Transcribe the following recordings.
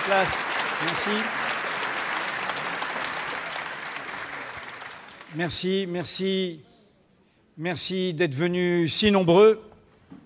place. Merci. Merci d'être venus si nombreux,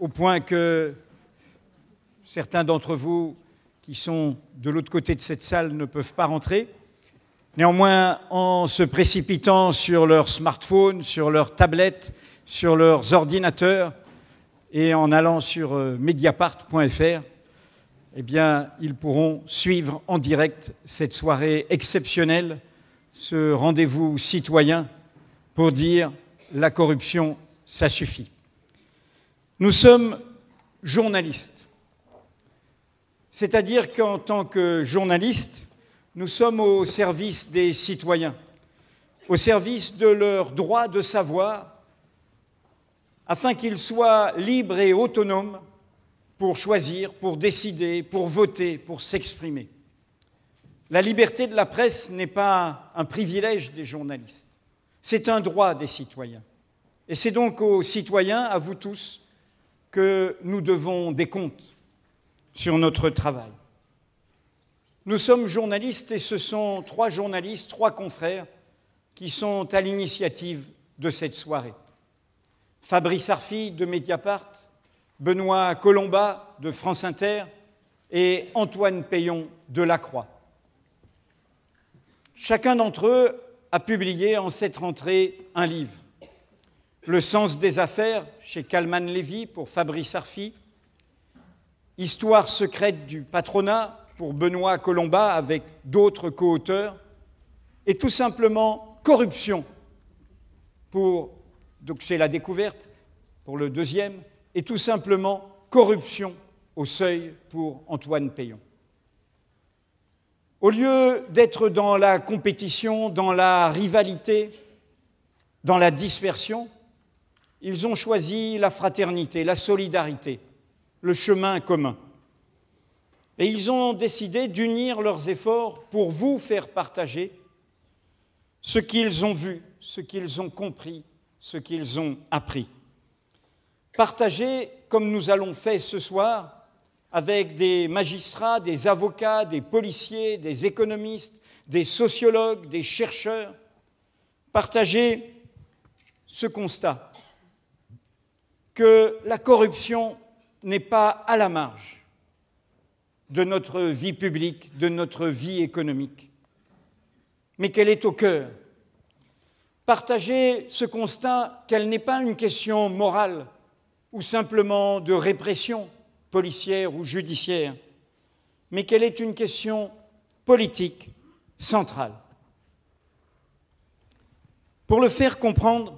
au point que certains d'entre vous qui sont de l'autre côté de cette salle ne peuvent pas rentrer. Néanmoins, en se précipitant sur leur smartphone, sur leur tablette, sur leurs ordinateurs et en allant sur mediapart.fr, eh bien, ils pourront suivre en direct cette soirée exceptionnelle, ce rendez-vous citoyen pour dire « la corruption, ça suffit ». Nous sommes journalistes, c'est-à-dire qu'en tant que journalistes, nous sommes au service des citoyens, au service de leur droit de savoir, afin qu'ils soient libres et autonomes pour choisir, pour décider, pour voter, pour s'exprimer. La liberté de la presse n'est pas un privilège des journalistes, c'est un droit des citoyens. Et c'est donc aux citoyens, à vous tous, que nous devons des comptes sur notre travail. Nous sommes journalistes et ce sont 3 journalistes, 3 confrères qui sont à l'initiative de cette soirée. Fabrice Arfi de Mediapart, Benoît Colomba de France Inter et Antoine Peillon de La Croix. Chacun d'entre eux a publié en cette rentrée un livre. Le sens des affaires chez Calman Lévy pour Fabrice Arfi, Histoire secrète du patronat pour Benoît Colomba avec d'autres co-auteurs, et tout simplement Corruption donc chez La Découverte pour le deuxième, et tout simplement Corruption au Seuil pour Antoine Peillon. Au lieu d'être dans la compétition, dans la rivalité, dans la dispersion, ils ont choisi la fraternité, la solidarité, le chemin commun. Et ils ont décidé d'unir leurs efforts pour vous faire partager ce qu'ils ont vu, ce qu'ils ont compris, ce qu'ils ont appris. Partager, comme nous allons faire ce soir, avec des magistrats, des avocats, des policiers, des économistes, des sociologues, des chercheurs, partager ce constat que la corruption n'est pas à la marge de notre vie publique, de notre vie économique, mais qu'elle est au cœur. Partager ce constat qu'elle n'est pas une question morale ou simplement de répression policière ou judiciaire, mais qu'elle est une question politique centrale. Pour le faire comprendre,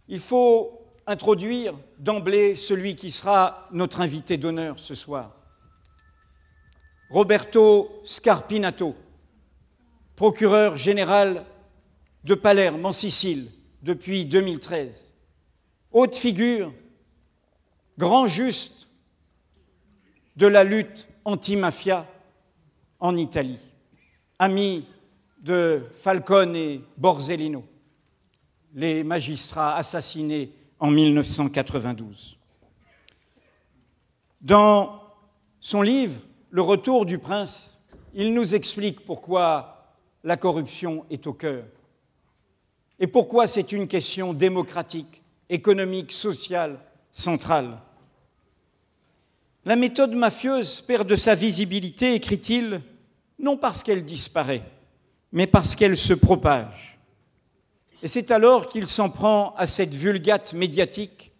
il faut introduire d'emblée celui qui sera notre invité d'honneur ce soir. Roberto Scarpinato, procureur général de Palerme en Sicile depuis 2013, haute figure, grand juste de la lutte anti-mafia en Italie, ami de Falcone et Borsellino, les magistrats assassinés en 1992. Dans son livre « Le retour du prince », il nous explique pourquoi la corruption est au cœur et pourquoi c'est une question démocratique, économique, sociale, centrale. La méthode mafieuse perd de sa visibilité, écrit-il, non parce qu'elle disparaît, mais parce qu'elle se propage. Et c'est alors qu'il s'en prend à cette vulgate médiatique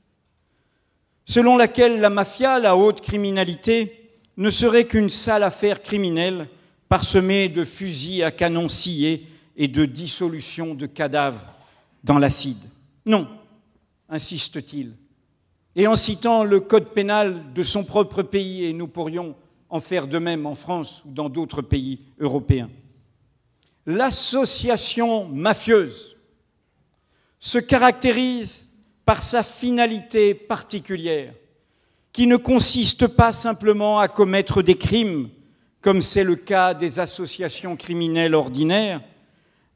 selon laquelle la mafia, la haute criminalité, ne serait qu'une sale affaire criminelle parsemée de fusils à canon sciés et de dissolution de cadavres dans l'acide. Non, insiste-t-il, et en citant le code pénal de son propre pays, et nous pourrions en faire de même en France ou dans d'autres pays européens. L'association mafieuse se caractérise par sa finalité particulière, qui ne consiste pas simplement à commettre des crimes, comme c'est le cas des associations criminelles ordinaires,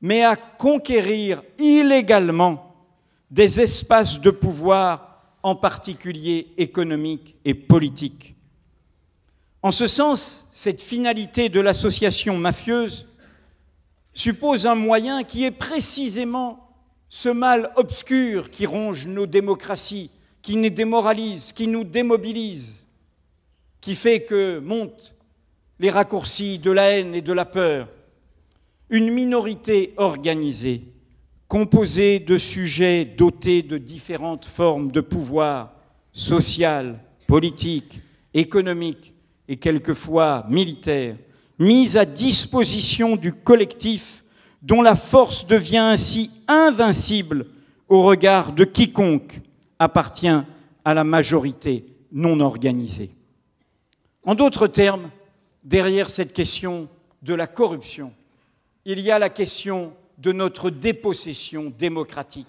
mais à conquérir illégalement des espaces de pouvoir, en particulier économiques et politiques. En ce sens, cette finalité de l'association mafieuse suppose un moyen qui est précisément ce mal obscur qui ronge nos démocraties, qui nous démoralise, qui nous démobilise, qui fait que montent les raccourcis de la haine et de la peur. Une minorité organisée, composée de sujets dotés de différentes formes de pouvoir social, politique, économique et quelquefois militaire, mise à disposition du collectif dont la force devient ainsi invincible au regard de quiconque appartient à la majorité non organisée. En d'autres termes, derrière cette question de la corruption, il y a la question de notre dépossession démocratique,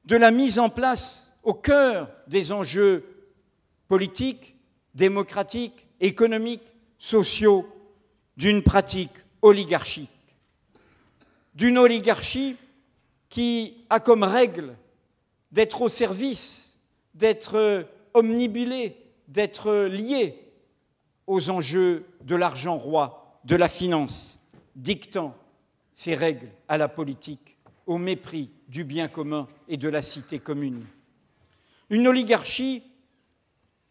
de la mise en place au cœur des enjeux politiques, démocratiques, économiques, sociaux, d'une pratique oligarchique. D'une oligarchie qui a comme règle d'être au service, d'être omnibulée, d'être liée aux enjeux de l'argent roi, de la finance, dictant ses règles à la politique, au mépris du bien commun et de la cité commune. Une oligarchie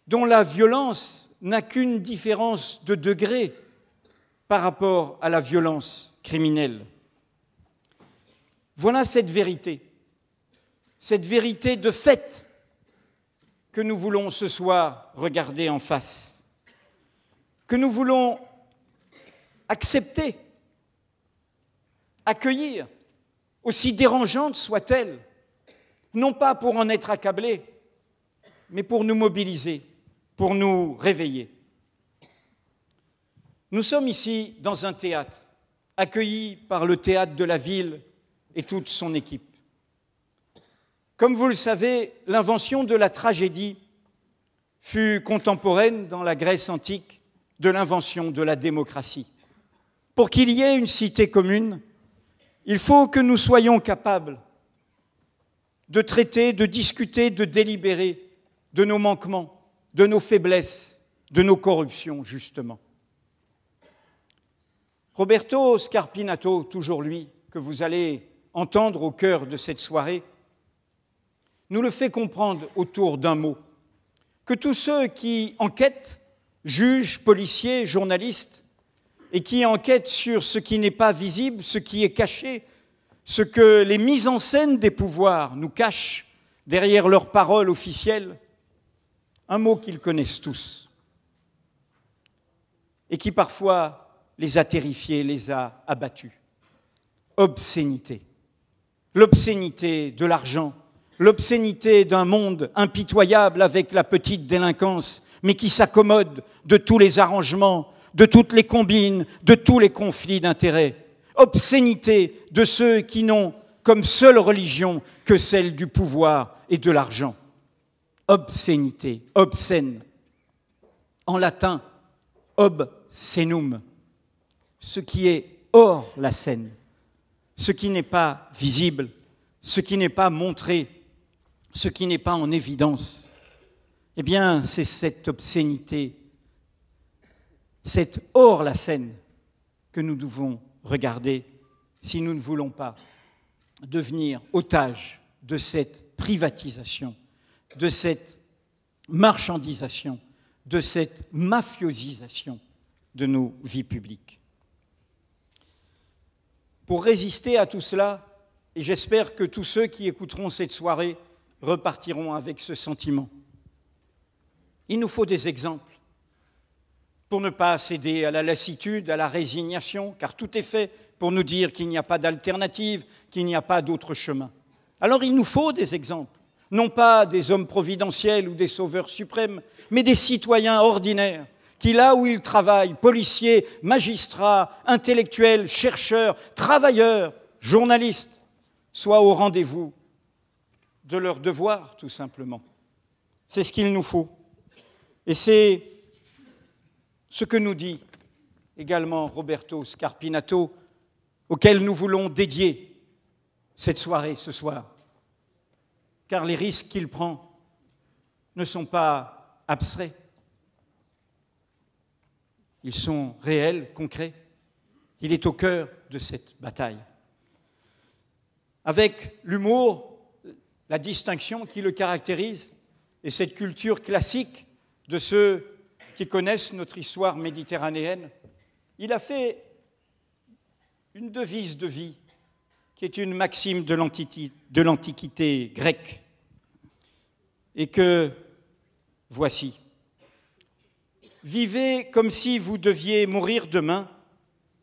dont la violence n'a qu'une différence de degré par rapport à la violence criminelle. Voilà cette vérité de fait que nous voulons ce soir regarder en face, que nous voulons accepter, accueillir, aussi dérangeante soit-elle, non pas pour en être accablés, mais pour nous mobiliser, pour nous réveiller. Nous sommes ici dans un théâtre, accueillis par le théâtre de la ville et toute son équipe. Comme vous le savez, l'invention de la tragédie fut contemporaine dans la Grèce antique de l'invention de la démocratie. Pour qu'il y ait une cité commune, il faut que nous soyons capables de traiter, de discuter, de délibérer de nos manquements, de nos faiblesses, de nos corruptions, justement. Roberto Scarpinato, toujours lui, que vous allez entendre au cœur de cette soirée, nous le fait comprendre autour d'un mot, que tous ceux qui enquêtent, juges, policiers, journalistes, et qui enquêtent sur ce qui n'est pas visible, ce qui est caché, ce que les mises en scène des pouvoirs nous cachent derrière leurs paroles officielles, un mot qu'ils connaissent tous, et qui parfois les a terrifiés, les a abattus. Obscénité. L'obscénité de l'argent, l'obscénité d'un monde impitoyable avec la petite délinquance, mais qui s'accommode de tous les arrangements, de toutes les combines, de tous les conflits d'intérêts. Obscénité de ceux qui n'ont comme seule religion que celle du pouvoir et de l'argent. Obscénité, obscène. En latin, obscenum, ce qui est hors la scène, ce qui n'est pas visible, ce qui n'est pas montré, ce qui n'est pas en évidence. Eh bien, c'est cette obscénité, cette hors la scène que nous devons regarder si nous ne voulons pas devenir otages de cette privatisation, de cette marchandisation, de cette mafiosisation de nos vies publiques. Pour résister à tout cela, et j'espère que tous ceux qui écouteront cette soirée repartiront avec ce sentiment, il nous faut des exemples pour ne pas céder à la lassitude, à la résignation, car tout est fait pour nous dire qu'il n'y a pas d'alternative, qu'il n'y a pas d'autre chemin. Alors il nous faut des exemples, non pas des hommes providentiels ou des sauveurs suprêmes, mais des citoyens ordinaires qui, là où ils travaillent, policiers, magistrats, intellectuels, chercheurs, travailleurs, journalistes, soient au rendez-vous de leurs devoirs, tout simplement. C'est ce qu'il nous faut. Et c'est ce que nous dit également Roberto Scarpinato, auquel nous voulons dédier cette soirée ce soir. Car les risques qu'il prend ne sont pas abstraits. ils sont réels, concrets. Il est au cœur de cette bataille. Avec l'humour, la distinction qui le caractérise et cette culture classique de ceux qui connaissent notre histoire méditerranéenne, il a fait une devise de vie qui est une maxime de l'Antiquité grecque et que voici. Vivez comme si vous deviez mourir demain,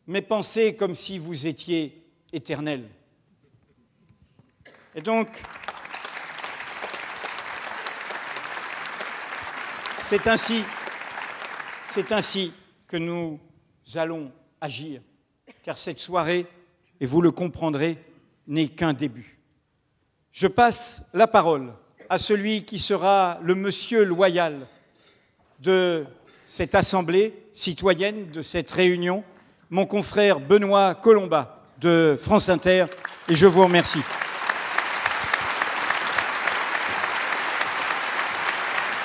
mais pensez comme si vous étiez éternel. Et donc, c'est ainsi que nous allons agir, car cette soirée, et vous le comprendrez, n'est qu'un début. Je passe la parole à celui qui sera le monsieur loyal de cette assemblée citoyenne, de cette réunion, mon confrère Benoît Colomba de France Inter, et je vous remercie.